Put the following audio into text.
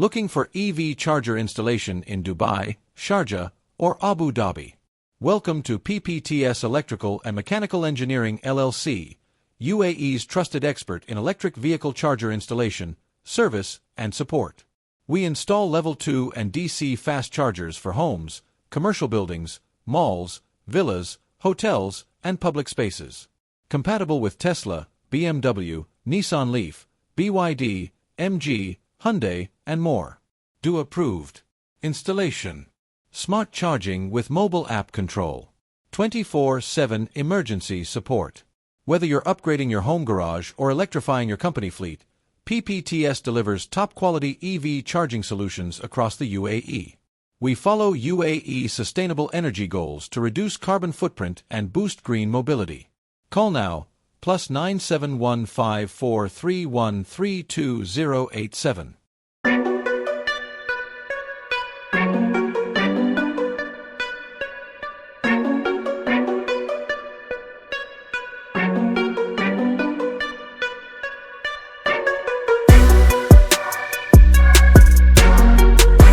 Looking for EV charger installation in Dubai, Sharjah, or Abu Dhabi? Welcome to PPTS Electrical and Mechanical Engineering L.L.C, UAE's trusted expert in electric vehicle charger installation, service, and support. We install Level 2 and DC fast chargers for homes, commercial buildings, malls, villas, hotels, and public spaces. Compatible with Tesla, BMW, Nissan Leaf, BYD, MG, Hyundai, and more. DEWA-approved. Installation. Smart charging with mobile app control. 24/7 emergency support. Whether you're upgrading your home garage or electrifying your company fleet, PPTS delivers top-quality EV charging solutions across the UAE. We follow UAE sustainable energy goals to reduce carbon footprint and boost green mobility. Call now, +9715431328087.